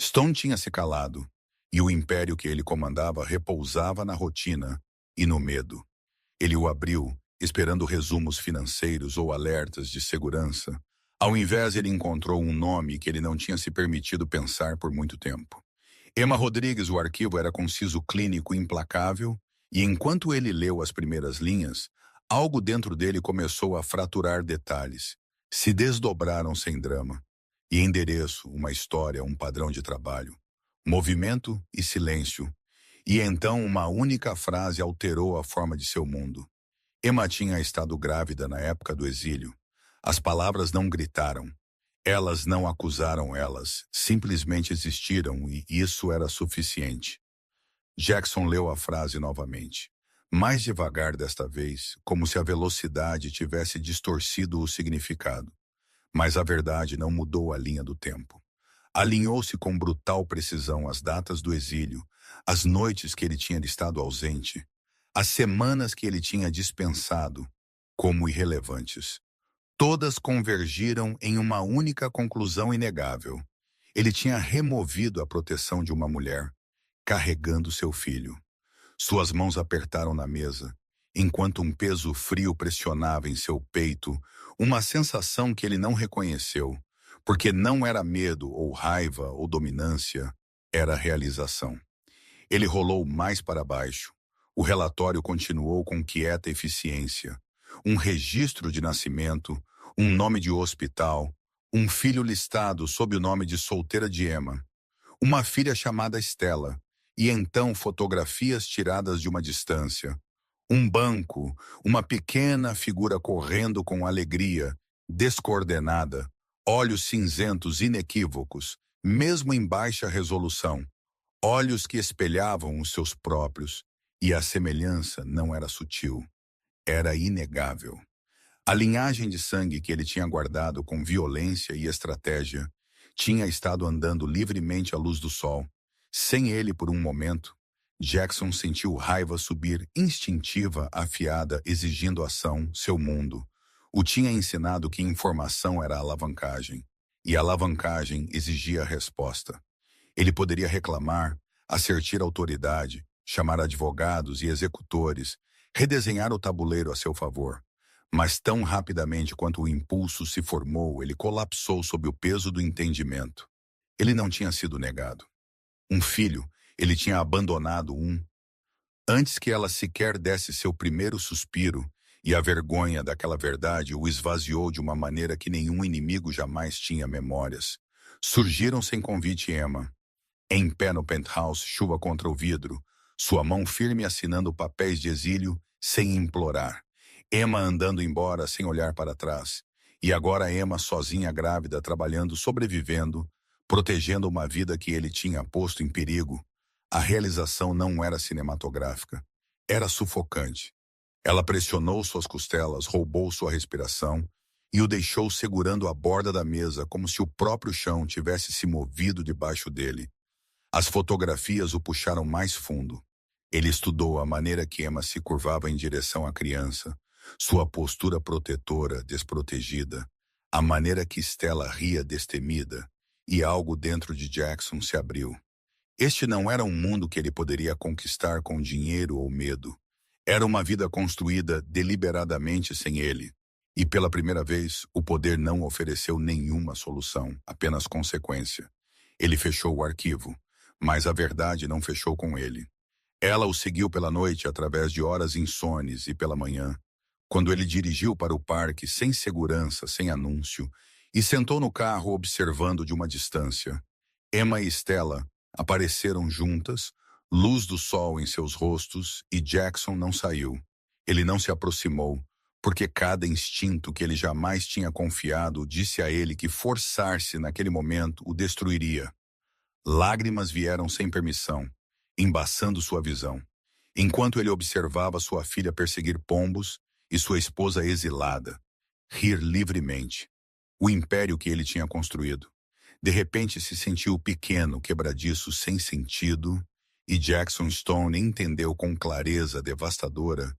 Stone tinha se calado, e o império que ele comandava repousava na rotina e no medo. Ele o abriu, esperando resumos financeiros ou alertas de segurança. Ao invés, ele encontrou um nome que ele não tinha se permitido pensar por muito tempo. Emma Rodrigues, o arquivo era conciso, clínico, implacável, e enquanto ele leu as primeiras linhas, algo dentro dele começou a fraturar detalhes. Se desdobraram sem drama. E endereço, uma história, um padrão de trabalho. Movimento e silêncio. E então uma única frase alterou a forma de seu mundo. Emma tinha estado grávida na época do exílio. As palavras não gritaram. Elas não acusaram elas. Simplesmente existiram e isso era suficiente. Jackson leu a frase novamente. Mais devagar desta vez, como se a velocidade tivesse distorcido o significado. Mas a verdade não mudou a linha do tempo. Alinhou-se com brutal precisão as datas do exílio, as noites que ele tinha estado ausente, as semanas que ele tinha dispensado como irrelevantes. Todas convergiram em uma única conclusão inegável. Ele tinha removido a proteção de uma mulher, carregando seu filho. Suas mãos apertaram na mesa, enquanto um peso frio pressionava em seu peito, uma sensação que ele não reconheceu, porque não era medo ou raiva ou dominância, era realização. Ele rolou mais para baixo. O relatório continuou com quieta eficiência. Um registro de nascimento, um nome de hospital, um filho listado sob o nome de solteira de Emma, uma filha chamada Stella, e então fotografias tiradas de uma distância. Um banco, uma pequena figura correndo com alegria, descoordenada, olhos cinzentos inequívocos, mesmo em baixa resolução, olhos que espelhavam os seus próprios, e a semelhança não era sutil, era inegável. A linhagem de sangue que ele tinha guardado com violência e estratégia tinha estado andando livremente à luz do sol. Sem ele por um momento, Jackson sentiu raiva subir, instintiva, afiada, exigindo ação, seu mundo. O tinha ensinado que informação era alavancagem, e alavancagem exigia resposta. Ele poderia reclamar, assertir autoridade, chamar advogados e executores, redesenhar o tabuleiro a seu favor. Mas tão rapidamente quanto o impulso se formou, ele colapsou sob o peso do entendimento. Ele não tinha sido negado. Um filho, ele tinha abandonado um. Antes que ela sequer desse seu primeiro suspiro, e a vergonha daquela verdade o esvaziou de uma maneira que nenhum inimigo jamais tinha memórias. Surgiram sem convite Emma. Em pé no penthouse, chuva contra o vidro, sua mão firme assinando papéis de exílio, sem implorar. Emma andando embora sem olhar para trás. E agora Emma sozinha grávida, trabalhando, sobrevivendo, protegendo uma vida que ele tinha posto em perigo. A realização não era cinematográfica. Era sufocante. Ela pressionou suas costelas, roubou sua respiração e o deixou segurando a borda da mesa como se o próprio chão tivesse se movido debaixo dele. As fotografias o puxaram mais fundo. Ele estudou a maneira que Emma se curvava em direção à criança, sua postura protetora, desprotegida, a maneira que Stella ria destemida, e algo dentro de Jackson se abriu. Este não era um mundo que ele poderia conquistar com dinheiro ou medo. Era uma vida construída deliberadamente sem ele. E pela primeira vez, o poder não ofereceu nenhuma solução, apenas consequência. Ele fechou o arquivo, mas a verdade não fechou com ele. Ela o seguiu pela noite através de horas insones e pela manhã, quando ele dirigiu para o parque sem segurança, sem anúncio, e sentou no carro observando de uma distância. Emma e Stella apareceram juntas, luz do sol em seus rostos, e Jackson não saiu. Ele não se aproximou, porque cada instinto que ele jamais tinha confiado disse a ele que forçar-se naquele momento o destruiria. Lágrimas vieram sem permissão, embaçando sua visão, enquanto ele observava sua filha perseguir pombos e sua esposa exilada, rir livremente. O império que ele tinha construído. De repente se sentiu pequeno, quebradiço, sem sentido, e Jackson Stone entendeu com clareza devastadora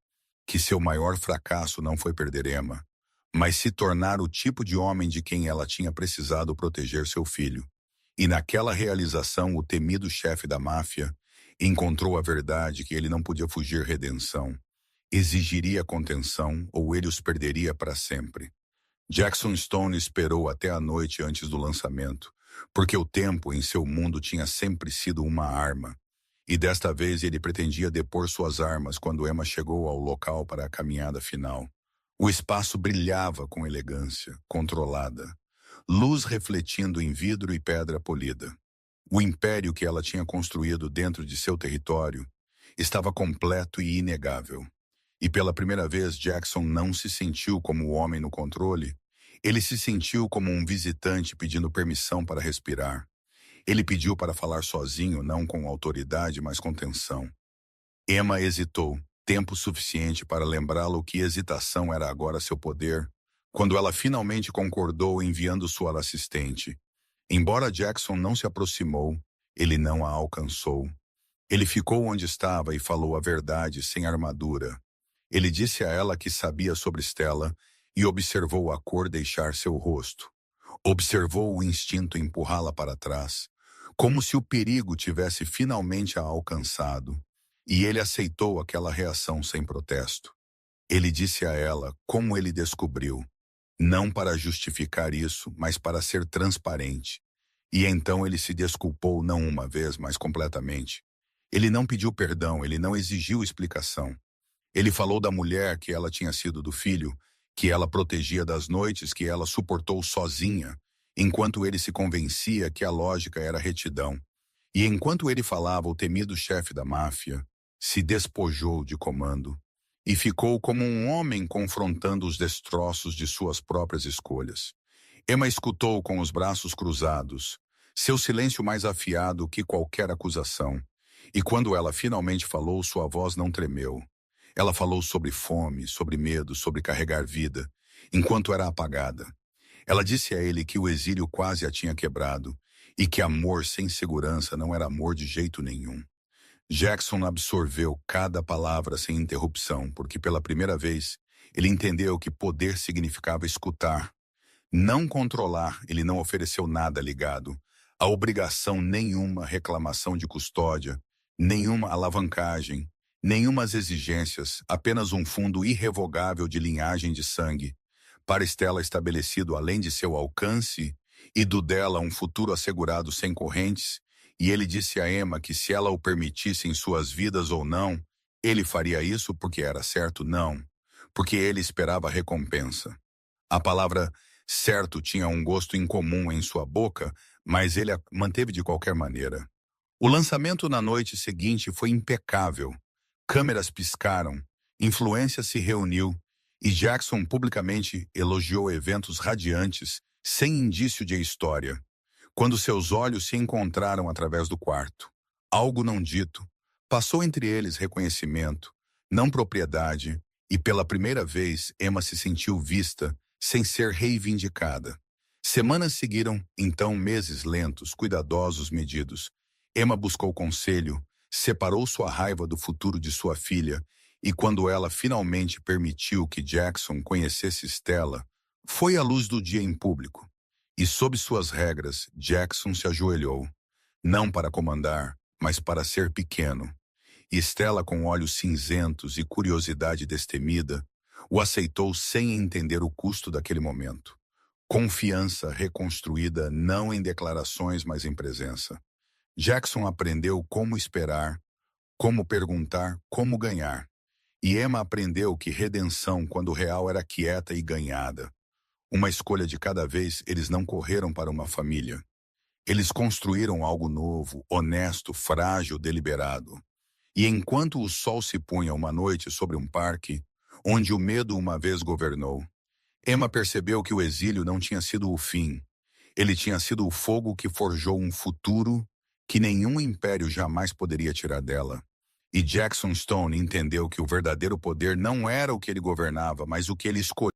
que seu maior fracasso não foi perder Emma, mas se tornar o tipo de homem de quem ela tinha precisado proteger seu filho. E naquela realização, o temido chefe da máfia encontrou a verdade que ele não podia fugir redenção. Exigiria contenção ou ele os perderia para sempre. Jackson Stone esperou até a noite antes do lançamento, porque o tempo em seu mundo tinha sempre sido uma arma. E desta vez ele pretendia depor suas armas quando Emma chegou ao local para a caminhada final. O espaço brilhava com elegância, controlada. Luz refletindo em vidro e pedra polida. O império que ela tinha construído dentro de seu território estava completo e inegável. E pela primeira vez Jackson não se sentiu como o homem no controle. Ele se sentiu como um visitante pedindo permissão para respirar. Ele pediu para falar sozinho, não com autoridade, mas com tensão. Emma hesitou, tempo suficiente para lembrá-lo que hesitação era agora seu poder, quando ela finalmente concordou enviando sua assistente. Embora Jackson não se aproximou, ele não a alcançou. Ele ficou onde estava e falou a verdade sem armadura. Ele disse a ela que sabia sobre Stella e observou a cor deixar seu rosto. Observou o instinto empurrá-la para trás, como se o perigo tivesse finalmente a alcançado, e ele aceitou aquela reação sem protesto. Ele disse a ela como ele descobriu, não para justificar isso, mas para ser transparente. E então ele se desculpou não uma vez, mas completamente. Ele não pediu perdão, ele não exigiu explicação. Ele falou da mulher que ela tinha sido, do filho, que ela protegia das noites que ela suportou sozinha, enquanto ele se convencia que a lógica era retidão. E enquanto ele falava, o temido chefe da máfia se despojou de comando e ficou como um homem confrontando os destroços de suas próprias escolhas. Emma escutou com os braços cruzados, seu silêncio mais afiado que qualquer acusação. E quando ela finalmente falou, sua voz não tremeu. Ela falou sobre fome, sobre medo, sobre carregar vida, enquanto era apagada. Ela disse a ele que o exílio quase a tinha quebrado e que amor sem segurança não era amor de jeito nenhum. Jackson absorveu cada palavra sem interrupção, porque pela primeira vez ele entendeu que poder significava escutar, não controlar. Ele não ofereceu nada ligado a obrigação nenhuma, reclamação de custódia, nenhuma alavancagem, nenhumas exigências, apenas um fundo irrevogável de linhagem de sangue. Para Stella estabelecido além de seu alcance e do dela um futuro assegurado sem correntes, e ele disse a Emma que se ela o permitisse em suas vidas ou não, ele faria isso porque era certo, não, porque ele esperava recompensa. A palavra certo tinha um gosto incomum em sua boca, mas ele a manteve de qualquer maneira. O lançamento na noite seguinte foi impecável. Câmeras piscaram, influência se reuniu e Jackson publicamente elogiou eventos radiantes, sem indício de história. Quando seus olhos se encontraram através do quarto, algo não dito, passou entre eles reconhecimento, não propriedade, e pela primeira vez Emma se sentiu vista, sem ser reivindicada. Semanas seguiram, então meses lentos, cuidadosos, medidos. Emma buscou conselho, separou sua raiva do futuro de sua filha, e quando ela finalmente permitiu que Jackson conhecesse Stella, foi à luz do dia em público. E sob suas regras, Jackson se ajoelhou, não para comandar, mas para ser pequeno. E Stella, com olhos cinzentos e curiosidade destemida, o aceitou sem entender o custo daquele momento. Confiança reconstruída não em declarações, mas em presença. Jackson aprendeu como esperar, como perguntar, como ganhar. E Emma aprendeu que redenção, quando real, era quieta e ganhada. Uma escolha de cada vez. Eles não correram para uma família. Eles construíram algo novo, honesto, frágil, deliberado. E enquanto o sol se punha uma noite sobre um parque, onde o medo uma vez governou, Emma percebeu que o exílio não tinha sido o fim. Ele tinha sido o fogo que forjou um futuro que nenhum império jamais poderia tirar dela. E Jackson Stone entendeu que o verdadeiro poder não era o que ele governava, mas o que ele escolhia.